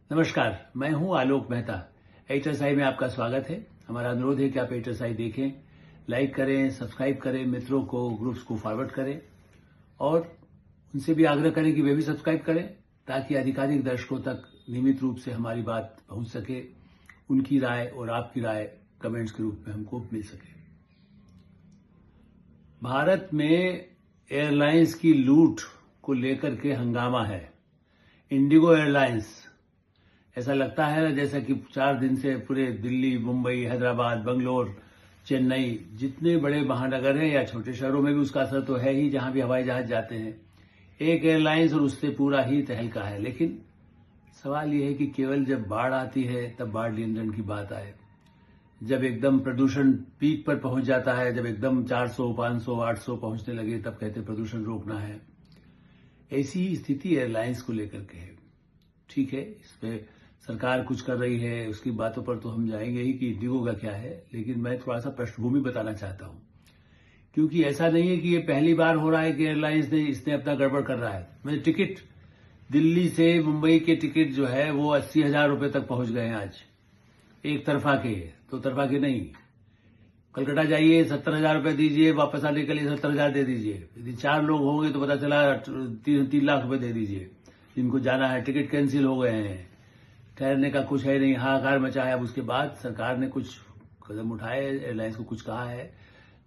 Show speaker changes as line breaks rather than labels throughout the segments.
नमस्कार, मैं हूं आलोक मेहता। एचएसआई में आपका स्वागत है। हमारा अनुरोध है कि आप एचएसआई देखें, लाइक करें, सब्सक्राइब करें, मित्रों को, ग्रुप्स को फॉरवर्ड करें और उनसे भी आग्रह करें कि वे भी सब्सक्राइब करें ताकि अधिकाधिक दर्शकों तक नियमित रूप से हमारी बात पहुंच सके। उनकी राय और आपकी राय कमेंट्स के रूप में हमको मिल सके। भारत में एयरलाइंस की लूट को लेकर के हंगामा है। इंडिगो एयरलाइंस, ऐसा लगता है जैसा कि 4 दिन से पूरे दिल्ली, मुंबई, हैदराबाद, बंगलोर, चेन्नई, जितने बड़े महानगर हैं या छोटे शहरों में भी उसका असर तो है ही। जहां भी हवाई जहाज जाते हैं, एक एयरलाइंस और उससे पूरा ही तहलका है। लेकिन सवाल यह है कि केवल जब बाढ़ आती है तब बाढ़ नियंत्रण की बात आए, जब एकदम प्रदूषण पीक पर पहुंच जाता है, जब एकदम 400, 500, 800 पहुंचने लगे, तब कहते प्रदूषण रोकना है। ऐसी ही स्थिति एयरलाइंस को लेकर के है। ठीक है, इस पे सरकार कुछ कर रही है, उसकी बातों पर तो हम जाएंगे ही कि इंडिगो का क्या है, लेकिन मैं थोड़ा सा पृष्ठभूमि बताना चाहता हूं, क्योंकि ऐसा नहीं है कि ये पहली बार हो रहा है कि एयरलाइंस ने इसने अपना गड़बड़ कर रहा है। मेरे टिकट दिल्ली से मुंबई के टिकट जो है वो 80,000 रुपए तक पहुंच गए हैं आज, एक तरफा के, 2 तरफा के नहीं। कलकत्ता जाइए 70,000 रुपए दीजिए, वापस आने के लिए 70,000 दे दीजिए। यदि 4 लोग होंगे तो पता चला 3 लाख रुपए दे दीजिए। जिनको जाना है, टिकट कैंसिल हो गए हैं, ठहरने का कुछ है नहीं, हाहाकार मचा है। अब उसके बाद सरकार ने कुछ कदम उठाए, एयरलाइंस को कुछ कहा है,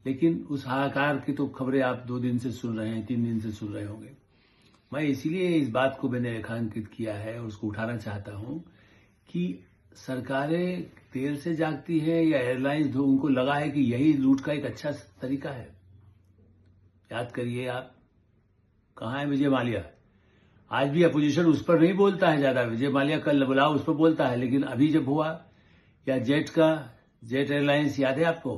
लेकिन उस हाहाकार की तो खबरें आप 2 दिन से सुन रहे हैं, 3 दिन से सुन रहे होंगे। मैं इसीलिए इस बात को मैंने रेखांकित किया है और उसको उठाना चाहता हूं कि सरकारें देर से जागती है या एयरलाइंस जो उनको लगा है कि यही लूट का एक अच्छा तरीका है। याद करिए आप, कहां है विजय माल्या? आज भी अपोजिशन उस पर नहीं बोलता है ज्यादा। विजय माल्या कल बुलाओ उस पर बोलता है, लेकिन अभी जब हुआ, या जेट एयरलाइंस याद है आपको?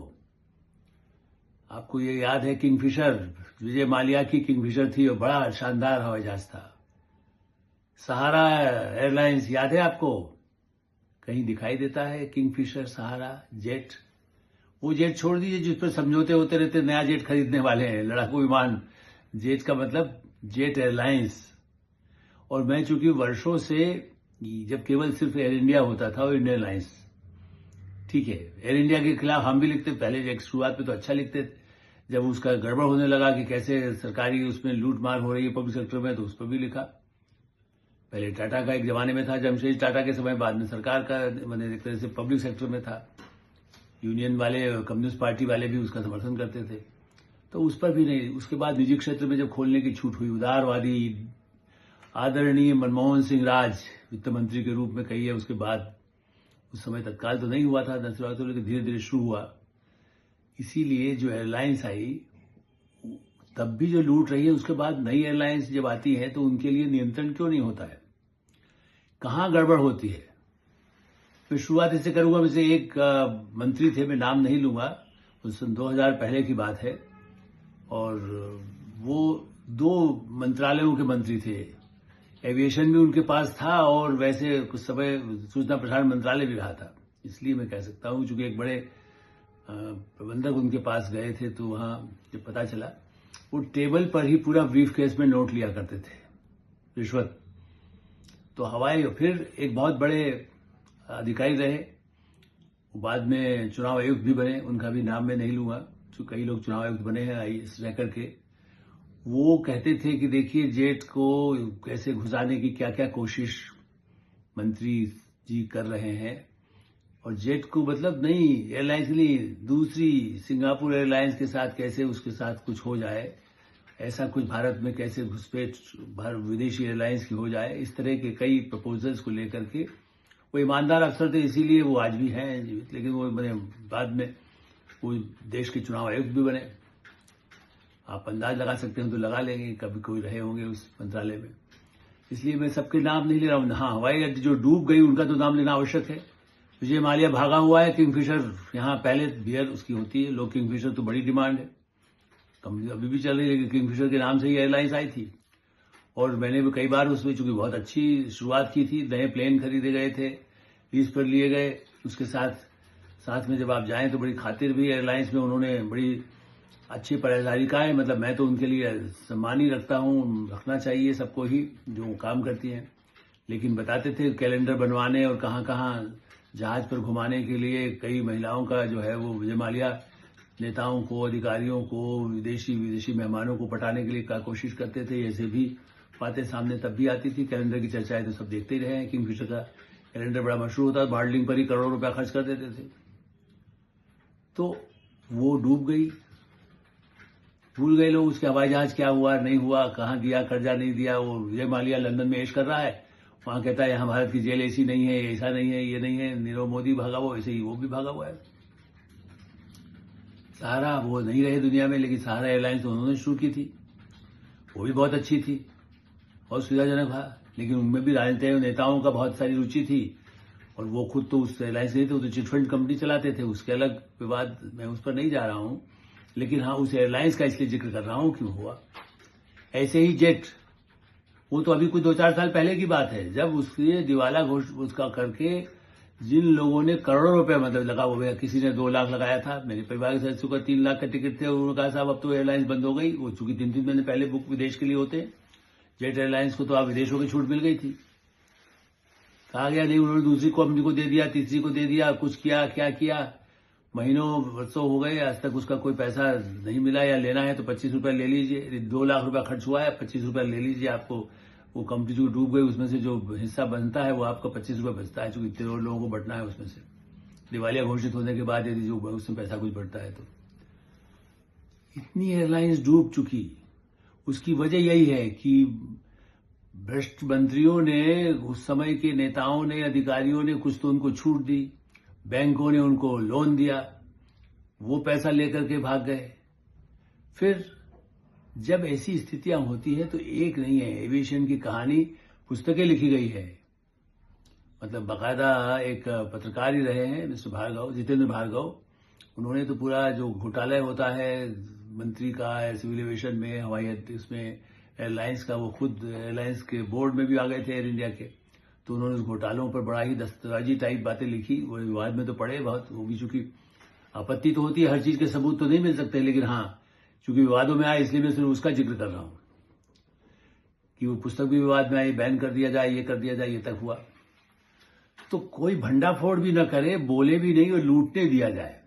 आपको ये याद है किंगफिशर, विजय माल्या की किंगफिशर थी और बड़ा शानदार हवाई जहाज था। सहारा एयरलाइंस याद है आपको? कहीं दिखाई देता है किंगफिशर, सहारा, जेट? वो जेट छोड़ दीजिए जिस पर समझौते होते रहते, नया जेट खरीदने वाले हैं, लड़ाकू विमान। जेट का मतलब जेट एयरलाइंस। और मैं चूंकि वर्षों से, जब केवल सिर्फ एयर इंडिया होता था और इंडियन एयरलाइंस, ठीक है, एयर इंडिया के खिलाफ हम भी लिखते, पहले एक शुरुआत में तो अच्छा लिखते थे। जब उसका गड़बड़ होने लगा कि कैसे सरकारी उसमें लूट मार हो रही है पब्लिक सेक्टर में, तो उस पर भी लिखा। पहले टाटा का एक जमाने में था, जमशेद टाटा के समय, बाद में सरकार का, मैंने एक तरह से पब्लिक सेक्टर में था। यूनियन वाले, कम्युनिस्ट पार्टी वाले भी उसका समर्थन करते थे, तो उस पर भी नहीं। उसके बाद निजी क्षेत्र में जब खोलने की छूट हुई, उदारवादी आदरणीय मनमोहन सिंह राज वित्त मंत्री के रूप में कही है, उसके बाद उस समय तत्काल तो नहीं हुआ था, तो लेकिन धीरे धीरे शुरू हुआ। इसीलिए जो एयरलाइंस आई, तब भी जो लूट रही है, उसके बाद नई एयरलाइंस जब आती है तो उनके लिए नियंत्रण क्यों नहीं होता है? कहां गड़बड़ होती है? मैं शुरुआत इससे करूंगा। वैसे एक मंत्री थे, मैं नाम नहीं लूंगा, उस 2000 पहले की बात है, और वो 2 मंत्रालयों के मंत्री थे। एविएशन भी उनके पास था और वैसे कुछ समय सूचना प्रसारण मंत्रालय भी रहा था। इसलिए मैं कह सकता हूं, चूंकि एक बड़े प्रबंधक उनके पास गए थे, तो वहां जब पता चला, वो टेबल पर ही पूरा ब्रीफ केस में नोट लिया करते थे, रिश्वत। तो हवाई, फिर एक बहुत बड़े अधिकारी रहे, वो बाद में चुनाव आयुक्त भी बने, उनका भी नाम मैं नहीं लूंगा, तो कई लोग चुनाव आयुक्त बने हैं रह करके। वो कहते थे कि देखिए, जेट को कैसे घुसाने की क्या क्या कोशिश मंत्री जी कर रहे हैं, और जेट को मतलब नहीं, एयरलाइंस के लिए दूसरी सिंगापुर एयरलाइंस के साथ कैसे उसके साथ कुछ हो जाए, ऐसा कुछ भारत में कैसे घुसपैठ विदेशी एयरलाइंस की हो जाए, इस तरह के कई प्रपोजल्स को लेकर के। वो ईमानदार अफसर थे, इसीलिए वो आज भी हैं जीवित, लेकिन वो बने बाद में वो देश के चुनाव आयुक्त भी बने। आप अंदाज लगा सकते हैं तो लगा लेंगे, कभी कोई रहे होंगे उस मंत्रालय में। इसलिए मैं सबके नाम नहीं ले रहा हूं। हाँ, हवाई अड्डे जो डूब गई उनका तो नाम लेना आवश्यक है। विजय माल्या भागा हुआ है, किंगफिशर यहाँ पहले बियर उसकी होती है, लोग किंगफिशर तो बड़ी डिमांड है, कंपनी अभी भी चल रही है, लेकिन किंगफिशर के नाम से ही एयरलाइंस आई थी। और मैंने भी कई बार उसमें, चूंकि बहुत अच्छी शुरुआत की थी, नए प्लेन खरीदे गए थे, लीज पर लिए गए, उसके साथ में जब आप जाएं तो बड़ी खातिर भी एयरलाइंस में उन्होंने बड़ी अच्छी परिचारिकाएं, मतलब मैं तो उनके लिए सम्मान ही रखता हूं, रखना चाहिए सबको ही जो काम करती हैं। लेकिन बताते थे कैलेंडर बनवाने और कहाँ कहाँ जहाज पर घुमाने के लिए कई महिलाओं का जो है वो विजय माल्या नेताओं को, अधिकारियों को, विदेशी मेहमानों को पटाने के लिए का कोशिश करते थे। ऐसे भी बातें सामने तब भी आती थी। कैलेंडर की चर्चाएं तो सब देखते ही रहे हैं। किंगफिशर का कैलेंडर बड़ा मशहूर होता, बार्डलिंग पर ही करोड़ों रुपया खर्च कर देते थे। तो वो डूब गई, भूल गए लोग उसके हवाई जहाज क्या हुआ नहीं हुआ, कहाँ दिया कर्जा नहीं दिया। वो विजय माल्या लंदन में ऐश कर रहा है, वहां कहता है यहाँ भारत की जेल ऐसी नहीं है, ऐसा नहीं है, ये नहीं है, नीरव मोदी भागा हुआ, ऐसे ही वो भी भागा हुआ है। सहारा वो नहीं रहे दुनिया में, लेकिन सहारा एयरलाइंस उन्होंने शुरू की थी, वो भी बहुत अच्छी थी, बहुत सुविधाजनक था। लेकिन उनमें भी राजनीतिक नेताओं का बहुत सारी रुचि थी, और वो खुद तो उस एयरलाइंस नहीं थे, वो तो चिटफंड कंपनी चलाते थे। उसके अलग विवाद, मैं उस पर नहीं जा रहा हूं, लेकिन हाँ उस एयरलाइंस का इसलिए जिक्र कर रहा हूं क्यों हुआ। ऐसे ही जेट, वो तो अभी कुछ 2-4 साल पहले की बात है, जब उसके दिवाला घोषणा उसका करके जिन लोगों ने करोड़ों रुपए मतलब लगा, वो किसी ने 2 लाख लगाया था, मेरे परिवार के सदस्यों का 3 लाख का टिकट थे। उन्होंने कहा साहब अब तो एयरलाइंस बंद हो गई, वो चूंकि 3-3 महीने पहले बुक विदेश के लिए होते, जेट एयरलाइंस को तो आप विदेशों की छूट मिल गई थी। कहा गया नहीं, उन्होंने दूसरी कंपनी को दे दिया, तीसरी को दे दिया, कुछ किया, क्या किया, महीनों वर्षों हो गए, आज तक उसका कोई पैसा नहीं मिला। या लेना है तो 25 रुपए ले लीजिए, 2 लाख रुपया खर्च हुआ है, 25 रुपया ले लीजिए। आपको वो कंपनी जो डूब गई उसमें से जो हिस्सा बनता है वो आपका 25 रुपये बचता है, चूंकि इतने लोगों को बंटना है उसमें से, दिवालिया घोषित होने के बाद यदि जो उसमें पैसा कुछ बढ़ता है तो। इतनी एयरलाइंस डूब चुकी, उसकी वजह यही है कि भ्रष्ट मंत्रियों ने, उस समय के नेताओं ने, अधिकारियों ने कुछ तो उनको छूट दी, बैंकों ने उनको लोन दिया, वो पैसा लेकर के भाग गए। फिर जब ऐसी स्थितियां होती है तो एक नहीं है, एविएशन की कहानी पुस्तकें लिखी गई है, मतलब बाकायदा एक पत्रकार ही रहे हैं मिस्टर भार्गव, जितेंद्र भार्गव। उन्होंने तो पूरा जो घोटाला होता है मंत्री का सिविल एविएशन में, हवाई अड्डे उसमें, एयरलाइंस का, वो खुद एयरलाइंस के बोर्ड में भी आ गए थे एयर इंडिया के। तो उन्होंने उस घोटालों पर बड़ा ही दस्तावेजी टाइप बातें लिखी, वो विवाद में तो पड़े बहुत, वो भी चूंकि आपत्ति तो होती है, हर चीज के सबूत तो नहीं मिल सकते, लेकिन हाँ चूंकि विवादों में आए इसलिए मैं सिर्फ उसका जिक्र कर रहा हूं कि वो पुस्तक भी विवाद में आई, बैन कर दिया जाए, ये कर दिया जाए, ये तक हुआ। तो कोई भंडाफोड़ भी न करे, बोले भी नहीं और लूटने दिया जाए।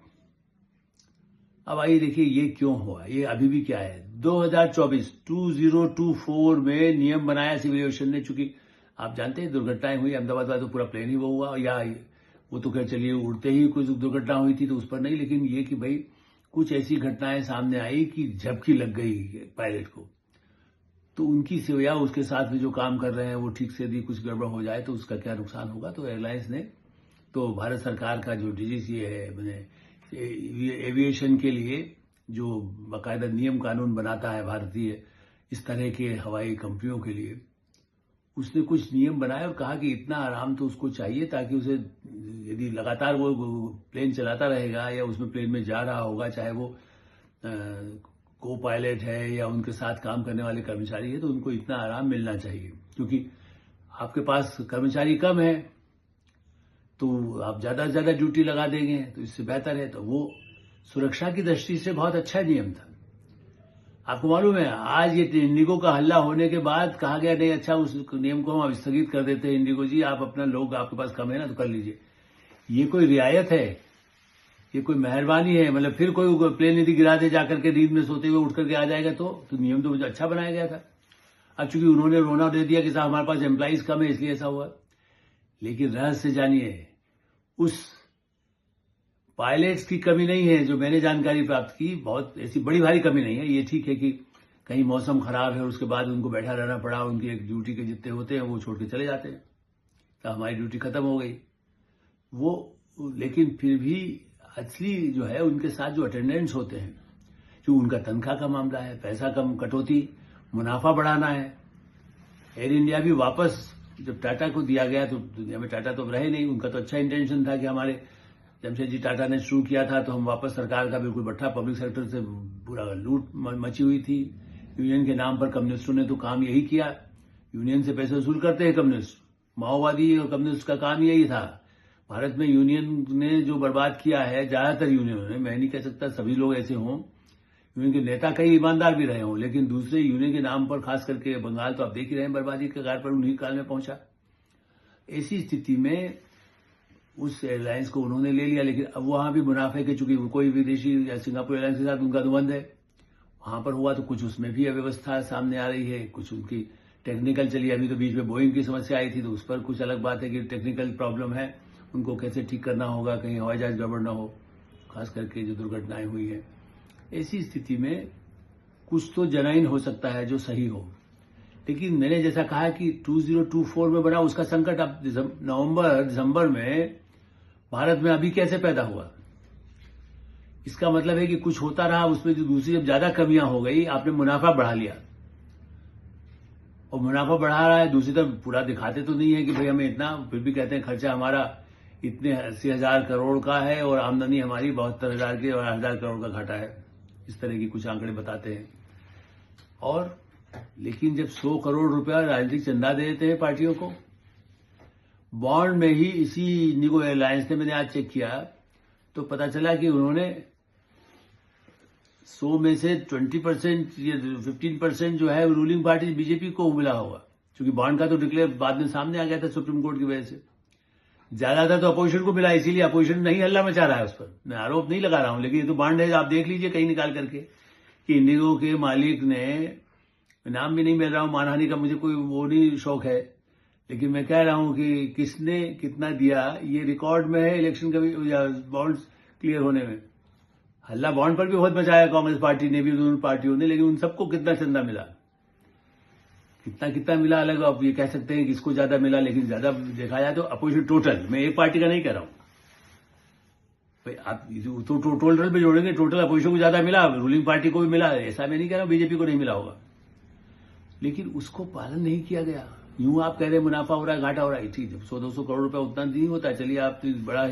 अब आइए देखिए ये क्यों हुआ, ये अभी भी क्या है। 2024 में नियम बनाया सिविल एविएशन ने, चूंकि आप जानते हैं दुर्घटनाएं हुई, अहमदाबाद में तो पूरा प्लेन ही वो हुआ, या वो तो खैर चलिए उड़ते ही कुछ दुर्घटना हुई थी तो उस पर नहीं, लेकिन ये कि भाई कुछ ऐसी घटनाएं सामने आई कि झपकी लग गई पायलट को, तो उनकी सेवा, उसके साथ में जो काम कर रहे हैं वो ठीक से यदि कुछ गड़बड़ हो जाए तो उसका क्या नुकसान होगा। तो एयरलाइंस ने, तो भारत सरकार का जो डीजीसीए है, मैंने एविएशन के लिए जो बाकायदा नियम कानून बनाता है भारतीय इस तरह के हवाई कंपनियों के लिए, उसने कुछ नियम बनाए और कहा कि इतना आराम तो उसको चाहिए ताकि उसे यदि लगातार वो प्लेन चलाता रहेगा या उसमें प्लेन में जा रहा होगा, चाहे वो को पायलट है या उनके साथ काम करने वाले कर्मचारी है, तो उनको इतना आराम मिलना चाहिए। क्योंकि आपके पास कर्मचारी कम है तो आप ज्यादा से ज्यादा ड्यूटी लगा देंगे, तो इससे बेहतर है। तो वो सुरक्षा की दृष्टि से बहुत अच्छा नियम था। आपको मालूम है आज ये इंडिगो का हल्ला होने के बाद कहा गया नहीं, अच्छा उस नियम को हम स्थगित कर देते हैं, इंडिगो जी आप अपना लोग आपके पास कम है ना तो कर लीजिए। ये कोई रियायत है, ये कोई मेहरबानी है? मतलब फिर कोई प्लेन यदि गिरा दे जाकर के नींद में सोते हुए उठ करके आ जाएगा तो नियम तो मुझे अच्छा बनाया गया था। अब चूंकि उन्होंने रोना दे दिया कि साहब हमारे पास एम्प्लॉइज कम है इसलिए ऐसा हुआ, लेकिन रहस्य जानिए, उस पायलट्स की कमी नहीं है जो मैंने जानकारी प्राप्त की, बहुत ऐसी बड़ी भारी कमी नहीं है। ये ठीक है कि कहीं मौसम खराब है उसके बाद उनको बैठा रहना पड़ा, उनकी एक ड्यूटी के जितने होते हैं वो छोड़ के चले जाते हैं, तो हमारी ड्यूटी खत्म हो गई वो। लेकिन फिर भी असली जो है उनके साथ जो अटेंडेंट्स होते हैं, जो उनका तनख्वाह का मामला है, पैसा कम कटौती, मुनाफा बढ़ाना है। एयर इंडिया भी वापस जब टाटा को दिया गया तो दुनिया में टाटा तो अब रहे नहीं, उनका तो अच्छा इंटेंशन था कि हमारे जमशेदजी टाटा ने शुरू किया था तो हम वापस सरकार का बिल्कुल बट्टा, पब्लिक सेक्टर से पूरा लूट मची हुई थी। यूनियन के नाम पर कम्युनिस्टों ने तो काम यही किया, यूनियन से पैसे वसूल करते हैं कम्युनिस्ट, माओवादी और कम्युनिस्ट का काम यही था। भारत में यूनियन ने जो बर्बाद किया है, ज्यादातर यूनियनों ने, मैं नहीं कह सकता सभी लोग ऐसे हों, यूनियन के नेता कई ईमानदार भी रहे हों, लेकिन दूसरे यूनियन के नाम पर खास करके बंगाल तो आप देख ही रहे हैं बर्बादी के कगार पर उन्हीं काल में पहुंचा। ऐसी स्थिति में उस एयरलाइंस को उन्होंने ले लिया, लेकिन अब वहां भी मुनाफे के, चूंकि कोई विदेशी या सिंगापुर एयरलाइंस के साथ उनका अनुबंध है, वहां पर हुआ तो कुछ उसमें भी अव्यवस्था सामने आ रही है, कुछ उनकी टेक्निकल चली। अभी तो बीच में बोइंग की समस्या आई थी, तो उस पर कुछ अलग बात है कि टेक्निकल प्रॉब्लम है, उनको कैसे ठीक करना होगा, कहीं हवाई जहाज गड़बड़ न हो, खास करके जो दुर्घटनाएं हुई है। ऐसी स्थिति में कुछ तो जनहीन हो सकता है जो सही हो, लेकिन मैंने जैसा कहा कि 2024 में बना उसका संकट अब नवंबर दिसंबर में भारत में अभी कैसे पैदा हुआ। इसका मतलब है कि कुछ होता रहा, उसमें जो दूसरी जब ज्यादा कमियां हो गई, आपने मुनाफा बढ़ा लिया, और मुनाफा बढ़ा रहा है, दूसरी तरफ पूरा दिखाते तो नहीं है कि भाई हमें इतना, फिर भी कहते हैं खर्चा हमारा इतने 80,000 करोड़ का है और आमदनी हमारी 72,000 की और 1,000 करोड़ का घाटा है। इस तरह की कुछ आंकड़े बताते हैं। और लेकिन जब 100 करोड़ रुपया राजनीतिक चंदा दे देते हैं पार्टियों को, बॉन्ड में ही इसी इंडिगो एयरलाइंस ने, मैंने आज चेक किया तो पता चला कि उन्होंने 100 में से 20% या 15% जो है रूलिंग पार्टी बीजेपी को मिला होगा, क्योंकि बॉन्ड का तो डिक्लेयर बाद में सामने आ गया था सुप्रीम कोर्ट की वजह से। ज्यादातर तो अपोजिशन को मिला, इसीलिए अपोजिशन नहीं हल्ला मचा रहा है उस पर। मैं आरोप नहीं लगा रहा हूं, लेकिन ये तो बॉन्ड है, आप देख लीजिए कहीं निकाल करके कि इंडिगो के मालिक ने, नाम भी नहीं मिल रहा हूं, मानहानि का मुझे कोई वो नहीं शौक है, लेकिन मैं कह रहा हूं कि किसने कितना दिया ये रिकॉर्ड में है, इलेक्शन का भी या बॉन्ड क्लियर होने में। हल्ला बॉन्ड पर भी बहुत मचाया कांग्रेस पार्टी ने भी, दोनों पार्टियों ने, लेकिन उन सबको कितना चंदा मिला, कितना कितना मिला अलग, आप ये कह सकते हैं किसको ज्यादा मिला, लेकिन ज्यादा देखा जाए तो अपोजिशन टोटल, मैं एक पार्टी का नहीं कह रहा हूं भाई, आप तो टोटल पे जोड़ेंगे, टोटल अपोजिशन को ज्यादा मिला, रूलिंग पार्टी को भी मिला, ऐसा मैं नहीं कह रहा हूं बीजेपी को नहीं मिला होगा, लेकिन उसको पालन नहीं किया गया। यूं आप कह रहे हैं मुनाफा हो रहा है, घाटा हो रहा है, ठीक है, 100-200 करोड़ रुपया उतना नहीं होता, चलिए आप तो बड़ा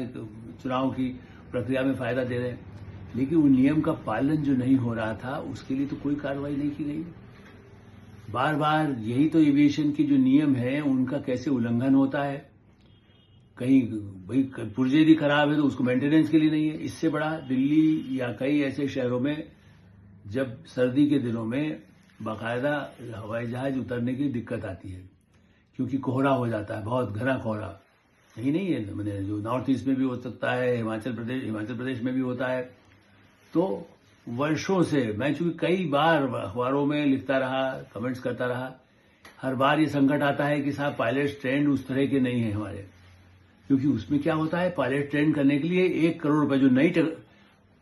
चुनाव की प्रक्रिया में फायदा दे रहे हैं, लेकिन उन नियम का पालन जो नहीं हो रहा था उसके लिए तो कोई कार्रवाई नहीं की गई। बार बार यही तो एविएशन के जो नियम है उनका कैसे उल्लंघन होता है, कहीं भाई पुर्जे भी खराब है तो उसको मेंटेनेंस के लिए नहीं है। इससे बड़ा दिल्ली या कई ऐसे शहरों में जब सर्दी के दिनों में बाकायदा हवाई जहाज उतरने की दिक्कत आती है, क्योंकि कोहरा हो जाता है, बहुत घना कोहरा। नहीं है, मैंने जो नॉर्थ ईस्ट में भी हो सकता है, हिमाचल प्रदेश में भी होता है। तो वर्षों से मैं चूंकि कई बार अखबारों में लिखता रहा, कमेंट्स करता रहा, हर बार ये संकट आता है कि साहब पायलट ट्रेंड उस तरह के नहीं है हमारे, क्योंकि उसमें क्या होता है, पायलट ट्रेंड करने के लिए 1 करोड़ रुपए जो नई,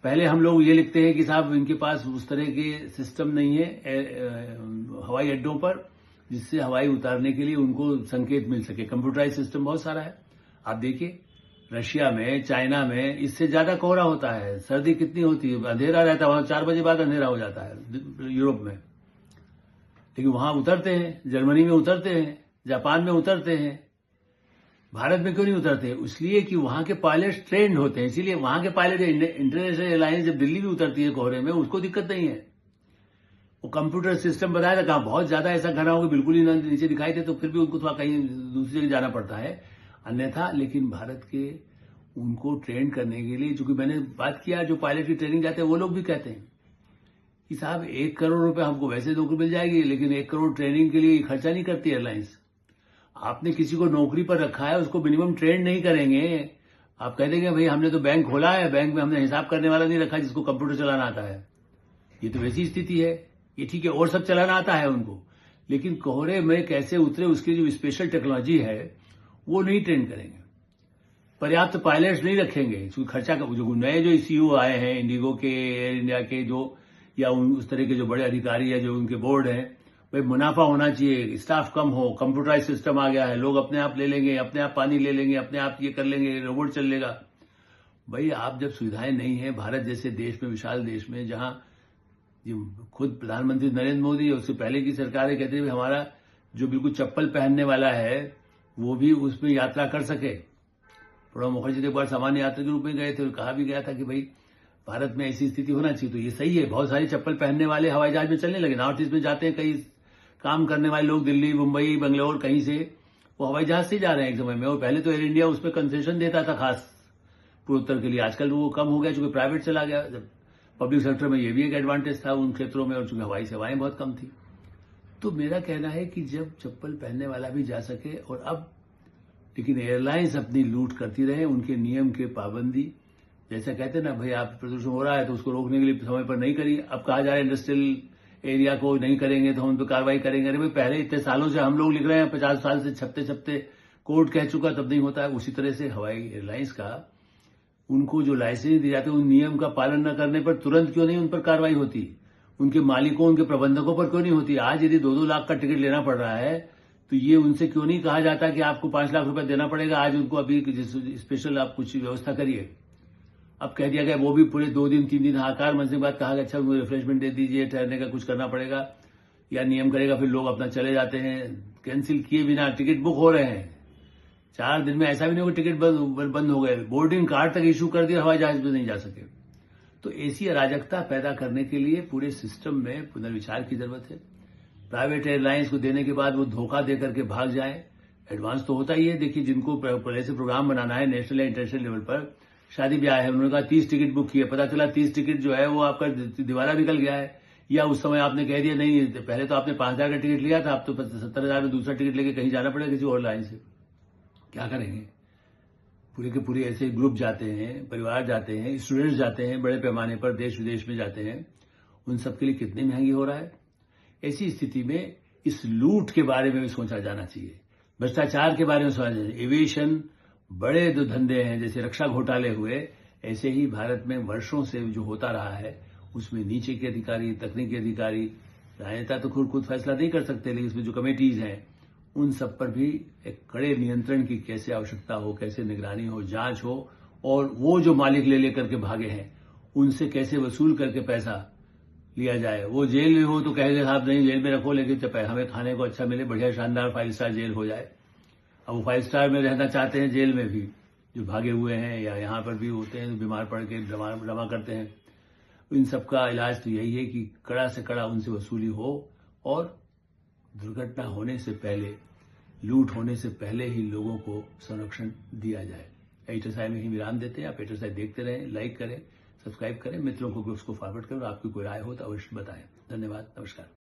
पहले हम लोग ये लिखते हैं कि साहब इनके पास उस तरह के सिस्टम नहीं है हवाई अड्डों पर जिससे हवाई उतारने के लिए उनको संकेत मिल सके। कंप्यूटराइज सिस्टम बहुत सारा है, आप देखिए रशिया में, चाइना में इससे ज्यादा कोहरा होता है, सर्दी कितनी होती है, अंधेरा रहता है, वहां 4 बजे बाद अंधेरा हो जाता है यूरोप में, लेकिन वहां उतरते हैं, जर्मनी में उतरते हैं, जापान में उतरते हैं, भारत में क्यों नहीं उतरते? इसलिए कि वहां के पायलट ट्रेंड होते हैं, इसीलिए वहां के पायलट, इंटरनेशनल एयरलाइंस जब दिल्ली भी उतरती है कोहरे में उसको दिक्कत नहीं है, वो कंप्यूटर सिस्टम बताया था, कहा बहुत ज्यादा ऐसा घना हो कि बिल्कुल ही नीचे दिखाई दे तो फिर भी उनको थोड़ा कहीं दूसरी जगह जाना पड़ता है, अन्यथा। लेकिन भारत के उनको ट्रेन करने के लिए, चूंकि मैंने बात किया जो पायलट की ट्रेनिंग जाते हैं वो लोग भी कहते हैं कि साहब 1 करोड़ रुपए हमको वैसे नौकरी मिल जाएगी, लेकिन 1 करोड़ ट्रेनिंग के लिए खर्चा नहीं करती एयरलाइंस। आपने किसी को नौकरी पर रखा है, उसको मिनिमम ट्रेन नहीं करेंगे। आप कह देंगे भाई हमने तो बैंक खोला है, बैंक में हमने हिसाब करने वाला नहीं रखा जिसको कंप्यूटर चलाना आता है। ये तो वैसी स्थिति है, ये ठीक है, और सब चलाना आता है उनको, लेकिन कोहरे में कैसे उतरे उसकी जो स्पेशल टेक्नोलॉजी है वो नहीं ट्रेन करेंगे, पर्याप्त पायलट्स नहीं रखेंगे। क्योंकि खर्चा का जो नए जो सीईओ आए हैं इंडिगो के, एयर इंडिया के, जो या उस तरह के जो बड़े अधिकारी है जो उनके बोर्ड है, भाई मुनाफा होना चाहिए, स्टाफ कम हो, कंप्यूटराइज सिस्टम आ गया है, लोग अपने आप ले लेंगे, अपने आप पानी ले लेंगे, अपने आप ये कर लेंगे, रोबोट चल लेगा। भाई आप जब सुविधाएं नहीं है, भारत जैसे देश में, विशाल देश में, जहां खुद प्रधानमंत्री नरेंद्र मोदी और उससे पहले की सरकारें कहते थे हमारा जो बिल्कुल चप्पल पहनने वाला है वो भी उसमें यात्रा कर सके। प्रणब मुखर्जी तो एक बार सामान्य यात्री के रूप में गए थे और कहा भी गया था कि भाई भारत में ऐसी स्थिति होना चाहिए। तो ये सही है, बहुत सारी चप्पल पहनने वाले हवाई जहाज में चलने लगे। नॉर्थ ईस्ट में जाते हैं कई काम करने वाले लोग, दिल्ली, मुंबई, बंगलोर, कहीं से वो हवाई जहाज से जा रहे हैं एक समय में। और पहले तो एयर इंडिया उसमें कंसेशन देता था खास पूर्वोत्तर के लिए, आजकल वो कम हो गया चूंकि प्राइवेट चला गया। पब्लिक सेक्टर में ये भी एक एडवांटेज था उन क्षेत्रों में, और चूंकि हवाई सेवाएं बहुत कम थी। तो मेरा कहना है कि जब चप्पल पहनने वाला भी जा सके, और अब लेकिन एयरलाइंस अपनी लूट करती रहे, उनके नियम के पाबंदी, जैसा कहते हैं ना भाई आप प्रदूषण हो रहा है तो उसको रोकने के लिए समय पर नहीं करिए। अब कहा जा रहा है इंडस्ट्रियल एरिया को नहीं करेंगे तो हम तो कार्रवाई करेंगे। अरे भाई पहले इतने सालों से हम लोग लिख रहे हैं, 50 साल से छपते छपते कोर्ट कह चुका तब नहीं होता है। उसी तरह से हवाई एयरलाइंस का उनको जो लाइसेंस दिए जाते हैं उन नियम का पालन न करने पर तुरंत क्यों नहीं उन पर कार्रवाई होती, उनके मालिकों उनके प्रबंधकों पर क्यों नहीं होती। आज यदि 2-2 लाख का टिकट लेना पड़ रहा है तो ये उनसे क्यों नहीं कहा जाता कि आपको 5 लाख रुपए देना पड़ेगा। आज उनको अभी स्पेशल आप कुछ व्यवस्था करिए। अब कह दिया गया वो भी पूरे 2 दिन 3 दिन आकार मन से बात कहा गया अच्छा उनको रिफ्रेशमेंट दे दीजिए, ठहरने का कुछ करना पड़ेगा या नियम करेगा, फिर लोग अपना चले जाते हैं कैंसिल किए बिना। टिकट बुक हो रहे हैं 4 दिन में, ऐसा भी नहीं हो टिकट बंद हो गए, बोर्डिंग कार्ड तक इशू कर दिया, हवाई जहाज में नहीं जा सके। तो ऐसी अराजकता पैदा करने के लिए पूरे सिस्टम में पुनर्विचार की जरूरत है। प्राइवेट एयरलाइंस को देने के बाद वो धोखा देकर के भाग जाए, एडवांस तो होता ही है। देखिए जिनको पहले से प्रोग्राम बनाना है नेशनल या इंटरनेशनल लेवल पर, शादी ब्याह है, उन्होंने कहा 30 टिकट बुक किए, पता चला 30 टिकट जो है वो आपका दिवाला निकल गया है, या उस समय आपने कह दिया नहीं पहले तो आपने 5,000 का टिकट लिया था, अब तो 70,000 में दूसरा टिकट लेके कहीं जाना पड़ेगा किसी और लाइन से। क्या करेंगे? पूरे के पूरे ऐसे ग्रुप जाते हैं, परिवार जाते हैं, स्टूडेंट्स जाते हैं, बड़े पैमाने पर देश विदेश में जाते हैं, उन सबके लिए कितनी महंगी हो रहा है। ऐसी स्थिति में इस लूट के बारे में भी सोचा जाना चाहिए, भ्रष्टाचार के बारे में सोचा जाना चाहिए। एविएशन बड़े जो धंधे हैं जैसे रक्षा घोटाले हुए, ऐसे ही भारत में वर्षों से जो होता रहा है उसमें नीचे के अधिकारी, तकनीकी अधिकारी, राजनेता तो खुद फैसला नहीं कर सकते, लेकिन इसमें जो कमेटीज हैं उन सब पर भी एक कड़े नियंत्रण की कैसे आवश्यकता हो, कैसे निगरानी हो, जांच हो, और वो जो मालिक ले लेकर के भागे हैं उनसे कैसे वसूल करके पैसा लिया जाए। वो जेल में हो तो कहेंगे साहब नहीं जेल में रखो, लेकिन हमें खाने को अच्छा मिले, बढ़िया शानदार 5 स्टार जेल हो जाए। अब वो 5 स्टार में रहना चाहते हैं जेल में भी, जो भागे हुए हैं या यहाँ पर भी होते हैं बीमार पड़ के जमा करते हैं। इन सब का इलाज तो यही है कि कड़ा से कड़ा उनसे वसूली हो और दुर्घटना होने से पहले, लूट होने से पहले ही लोगों को संरक्षण दिया जाए। एटरसाई में ही विराम देते हैं। आप एटरसाई देखते रहें, लाइक करें, सब्सक्राइब करें, मित्रों को ग्रुप्स को फॉरवर्ड करें और आपकी कोई राय हो तो अवश्य बताएं। धन्यवाद, नमस्कार।